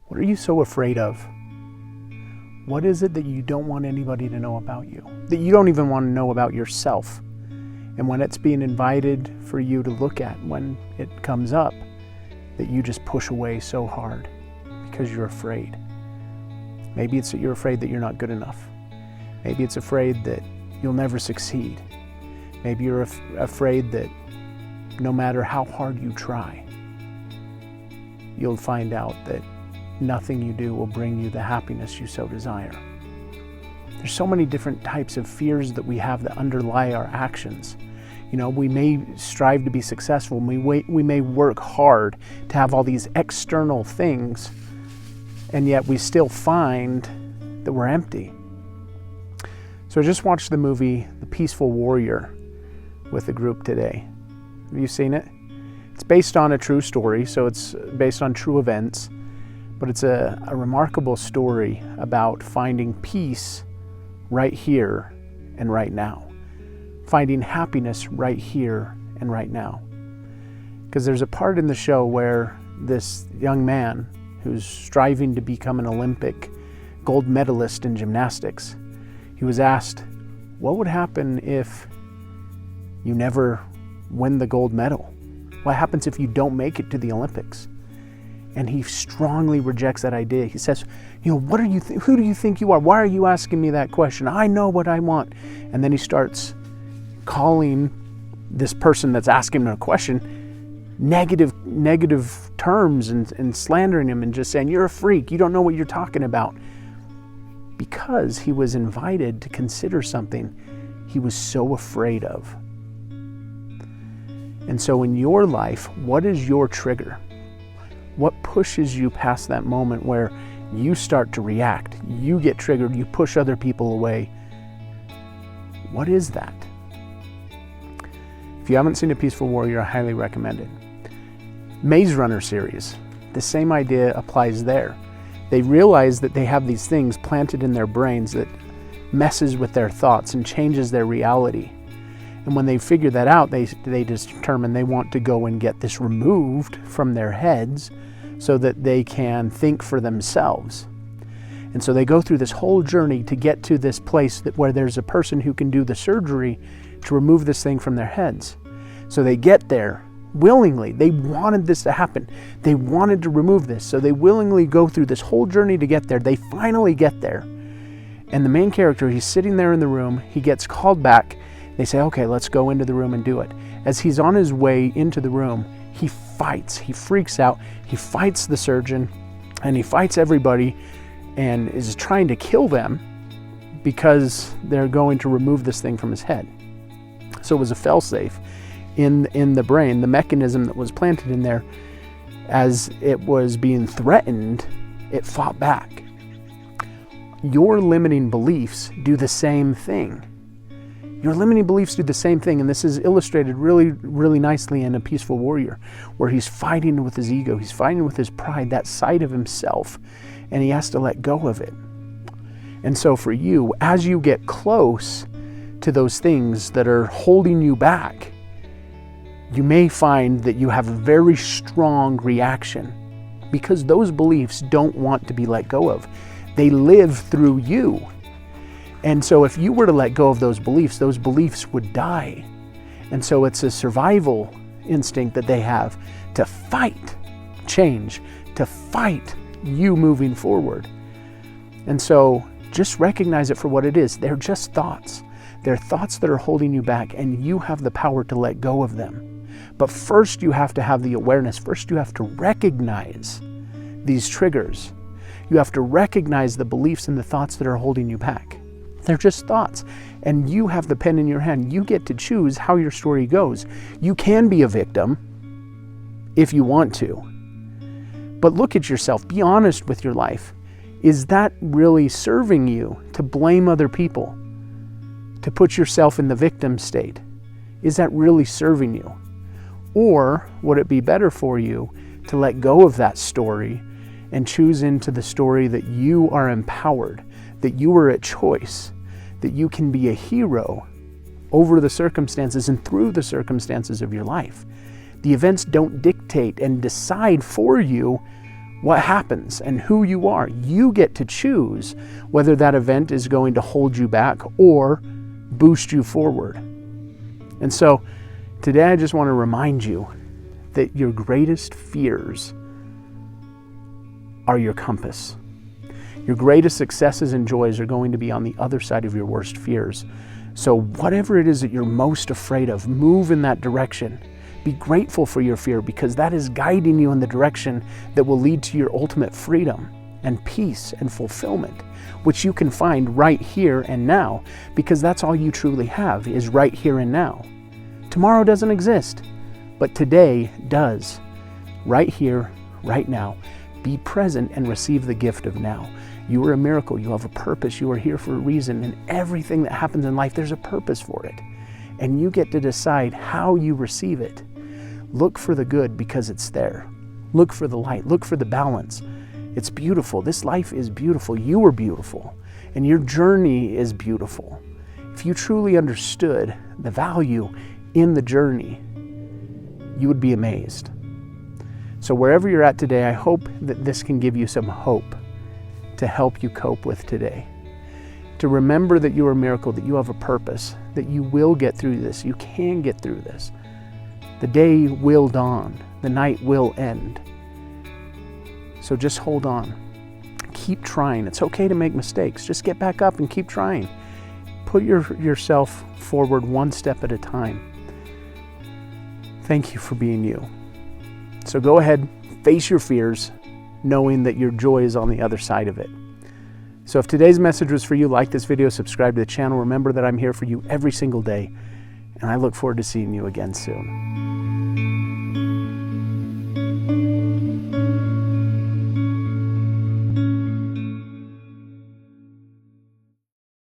What are you so afraid of? What is it that you don't want anybody to know about you? That you don't even want to know about yourself? And when it's being invited for you to look at, when it comes up, that you just push away so hard because you're afraid. Maybe it's that you're afraid that you're not good enough. Maybe it's afraid that you'll never succeed. Maybe you're afraid that no matter how hard you try, you'll find out that nothing you do will bring you the happiness you so desire. There's so many different types of fears that we have that underlie our actions. You know, we may strive to be successful, and we may work hard to have all these external things, and yet we still find that we're empty. So I just watched the movie The Peaceful Warrior with a group today. Have you seen it? It's based on a true story, so it's based on true events, but it's a remarkable story about finding peace right here and right now. Finding happiness right here and right now. Because there's a part in the show where this young man who's striving to become an Olympic gold medalist in gymnastics, he was asked, what would happen if you never win the gold medal? What happens if you don't make it to the Olympics? And he strongly rejects that idea. He says, you know, what are you? Who do you think you are? Why are you asking me that question? I know what I want. And then he starts calling this person that's asking him a question negative terms and slandering him and just saying, you're a freak. You don't know what you're talking about. Because he was invited to consider something he was so afraid of. And so in your life, what is your trigger? What pushes you past that moment where you start to react? You get triggered, you push other people away. What is that? If you haven't seen A Peaceful Warrior, I highly recommend it. Maze Runner series, the same idea applies there. They realize that they have these things planted in their brains that messes with their thoughts and changes their reality. And when they figure that out, they determine they want to go and get this removed from their heads so that they can think for themselves. And so they go through this whole journey to get to this place where there's a person who can do the surgery to remove this thing from their heads. So they get there willingly. They wanted this to happen. They wanted to remove this. So they willingly go through this whole journey to get there. They finally get there. And the main character, he's sitting there in the room. He gets called back. They say, okay, let's go into the room and do it. As he's on his way into the room, he fights. He freaks out. He fights the surgeon and he fights everybody and is trying to kill them because they're going to remove this thing from his head. So it was a failsafe in the brain, the mechanism that was planted in there. As it was being threatened, it fought back. Your limiting beliefs do the same thing. Your limiting beliefs do the same thing, and this is illustrated really, really nicely in A Peaceful Warrior, where he's fighting with his ego, he's fighting with his pride, that side of himself, and he has to let go of it. And so for you, as you get close to those things that are holding you back, you may find that you have a very strong reaction because those beliefs don't want to be let go of. They live through you. And so if you were to let go of those beliefs would die. And so it's a survival instinct that they have to fight change, to fight you moving forward. And so just recognize it for what it is. They're just thoughts. They're thoughts that are holding you back, and you have the power to let go of them. But first you have to have the awareness. First you have to recognize these triggers. You have to recognize the beliefs and the thoughts that are holding you back. They're just thoughts. And you have the pen in your hand. You get to choose how your story goes. You can be a victim if you want to. But look at yourself. Be honest with your life. Is that really serving you to blame other people? To put yourself in the victim state? Is that really serving you? Or would it be better for you to let go of that story and choose into the story that you are empowered, that you are at choice, that you can be a hero over the circumstances and through the circumstances of your life? The events don't dictate and decide for you what happens and who you are. You get to choose whether that event is going to hold you back or boost you forward. And so today I just want to remind you that your greatest fears are your compass. Your greatest successes and joys are going to be on the other side of your worst fears. So whatever it is that you're most afraid of, move in that direction. Be grateful for your fear, because that is guiding you in the direction that will lead to your ultimate freedom and peace and fulfillment, which you can find right here and now, because that's all you truly have, is right here and now. Tomorrow doesn't exist, but today does. Right here, right now. Be present and receive the gift of now. You are a miracle. You have a purpose. You are here for a reason. And everything that happens in life, there's a purpose for it. And you get to decide how you receive it. Look for the good because it's there. Look for the light. Look for the balance. It's beautiful. This life is beautiful. You are beautiful. And your journey is beautiful. If you truly understood the value in the journey, you would be amazed. So wherever you're at today, I hope that this can give you some hope to help you cope with today. To remember that you are a miracle, that you have a purpose, that you will get through this. You can get through this. The day will dawn. The night will end. So just hold on. Keep trying. It's okay to make mistakes. Just get back up and keep trying. Put yourself forward one step at a time. Thank you for being you. So go ahead, face your fears, knowing that your joy is on the other side of it. So if today's message was for you, like this video, subscribe to the channel. Remember that I'm here for you every single day, and I look forward to seeing you again soon.